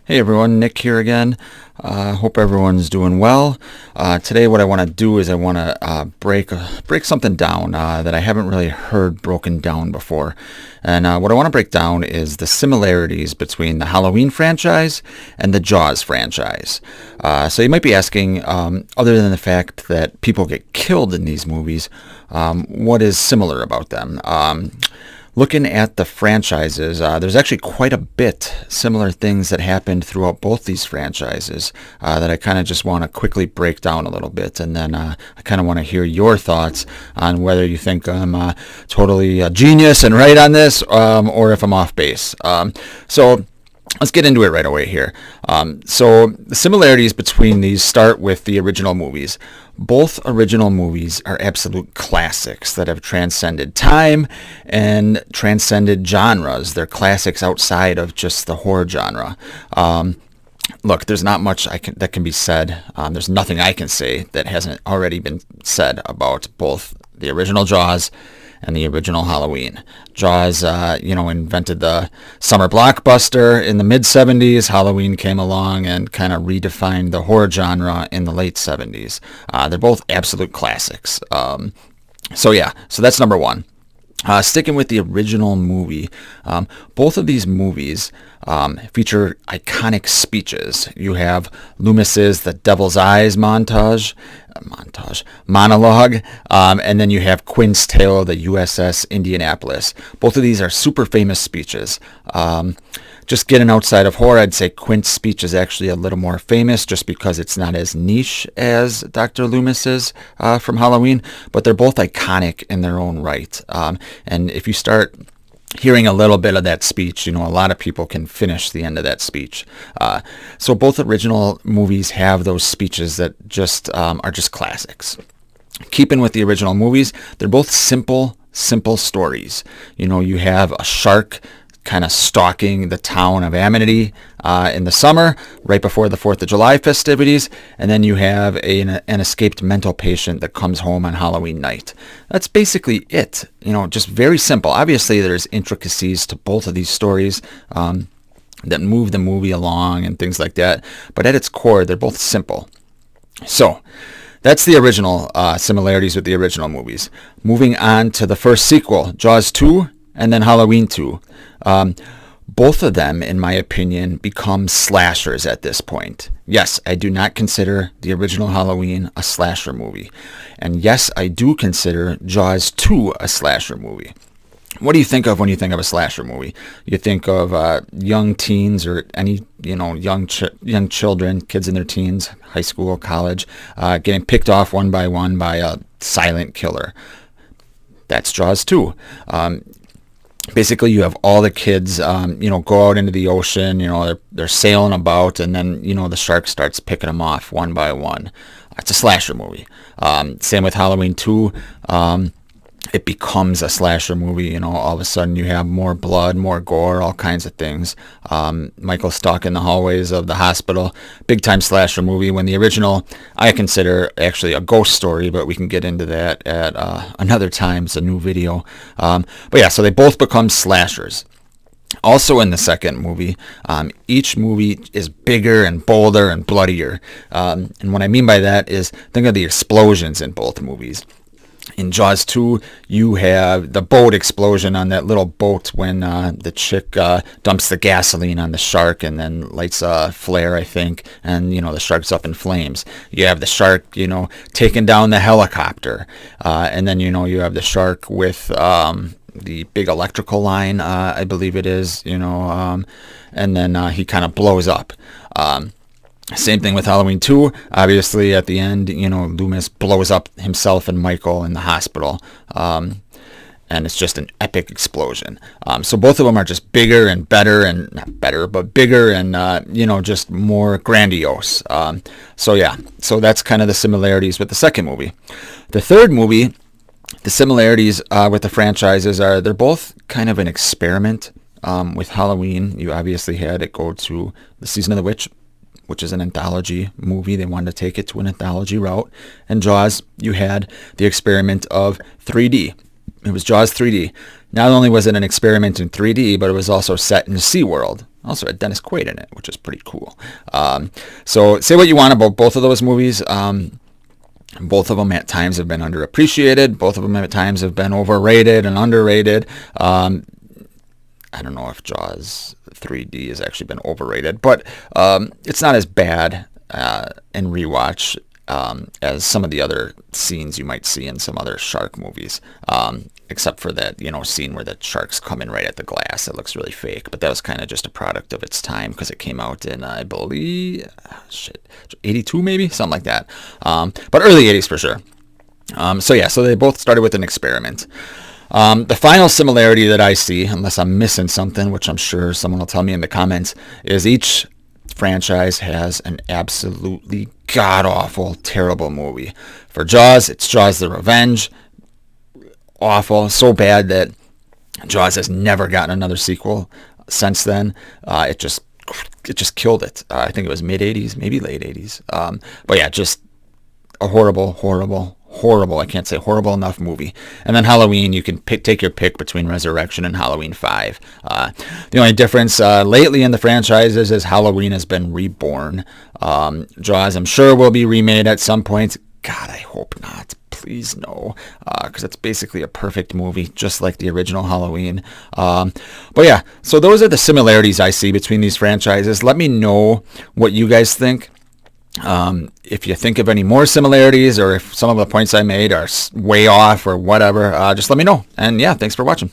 Hey everyone, Nick here again. Hope everyone's doing well. Today what I want to do is I want to break something down that I haven't really heard broken down before. And what I want to break down is the similarities between the Halloween franchise and the Jaws franchise. So you might be asking, other than the fact that people get killed in these movies, what is similar about them? Looking at the franchises, there's actually quite a bit similar things that happened throughout both these franchises that I kind of just want to quickly break down a little bit, and then I kind of want to hear your thoughts on whether you think I'm totally a genius and right on this, or if I'm off base. So let's get into it right away here. So the similarities between these start with the original movies. Both original movies are absolute classics that have transcended time and transcended genres. They're classics outside of just the horror genre. Look, there's not much that can be said. There's nothing I can say that hasn't already been said about both the original Jaws and the original Halloween. Jaws, invented the summer blockbuster in the mid-'70s. Halloween came along and kind of redefined the horror genre in the late '70s. They're both absolute classics. So that's number one. Sticking with the original movie, both of these movies feature iconic speeches. You have Loomis's The Devil's Eyes monologue, and then you have Quint's tale of the USS Indianapolis. Both of these are super famous speeches. Just getting outside of horror, I'd say Quint's speech is actually a little more famous just because it's not as niche as Dr. Loomis's from Halloween, but they're both iconic in their own right. And if you start hearing a little bit of that speech, a lot of people can finish the end of that speech. So both original movies have those speeches that just are just classics. Keeping with the original movies, they're both simple stories. You have a shark kind of stalking the town of Amity in the summer, right before the 4th of July festivities, and then you have an escaped mental patient that comes home on Halloween night. That's basically it. Just very simple. Obviously, there's intricacies to both of these stories that move the movie along and things like that, but at its core, they're both simple. So that's the original similarities with the original movies. Moving on to the first sequel, Jaws 2, and then Halloween 2. Both of them, in my opinion, become slashers at this point. Yes, I do not consider the original Halloween a slasher movie. And yes, I do consider Jaws 2 a slasher movie. What do you think of when you think of a slasher movie? You think of young teens or any young children, kids in their teens, high school, college, getting picked off one by one by a silent killer. That's Jaws 2. Basically, you have all the kids, go out into the ocean. They're sailing about, and then the shark starts picking them off one by one. It's a slasher movie. Same with Halloween 2. It becomes a slasher movie. All of a sudden you have more blood, more gore, all kinds of things. Michael stalking the hallways of the hospital. Big time slasher movie. When the original, I consider actually a ghost story, but we can get into that at another time. It's a new video. So they both become slashers. Also in the second movie, each movie is bigger and bolder and bloodier. And what I mean by that is think of the explosions in both movies. In Jaws 2, you have the boat explosion on that little boat when the chick dumps the gasoline on the shark and then lights a flare, I think, and, the shark's up in flames. You have the shark, taking down the helicopter. And then, you have the shark with the big electrical line, I believe it is, and then he kind of blows up. Same thing with Halloween 2. Obviously, at the end, Loomis blows up himself and Michael in the hospital. And it's just an epic explosion. So both of them are just bigger and better, and not better, but bigger and, just more grandiose. So that's kind of the similarities with the second movie. The third movie, the similarities with the franchises are they're both kind of an experiment. With Halloween, you obviously had it go to the Season of the Witch, which is an anthology movie. They wanted to take it to an anthology route. And Jaws, you had the experiment of 3D. It was Jaws 3D. Not only was it an experiment in 3D, but it was also set in SeaWorld. Also had Dennis Quaid in it, which is pretty cool. So say what you want about both of those movies. Both of them at times have been underappreciated. Both of them at times have been overrated and underrated. I don't know if Jaws 3D has actually been overrated, but it's not as bad in rewatch as some of the other scenes you might see in some other shark movies. Except for that, scene where the sharks come in right at the glass. It looks really fake, but that was kind of just a product of its time because it came out in, I believe, 82 maybe, something like that. But early 80s for sure. So they both started with an experiment. The final similarity that I see, unless I'm missing something, which I'm sure someone will tell me in the comments, is each franchise has an absolutely god-awful, terrible movie. For Jaws, it's Jaws the Revenge. Awful, so bad that Jaws has never gotten another sequel since then. It just killed it. I think it was mid-80s, maybe late 80s. But yeah, just a horrible, I can't say horrible enough movie. And then Halloween, you can take your pick between Resurrection and Halloween 5. The only difference lately in the franchises is Halloween has been reborn. Jaws, I'm sure, will be remade at some point. God, I hope not. Please no, because it's basically a perfect movie, just like the original Halloween. But yeah, so those are the similarities I see between these franchises. Let me know what you guys think. If you think of any more similarities, or if some of the points I made are way off or whatever, just let me know. And yeah, thanks for watching.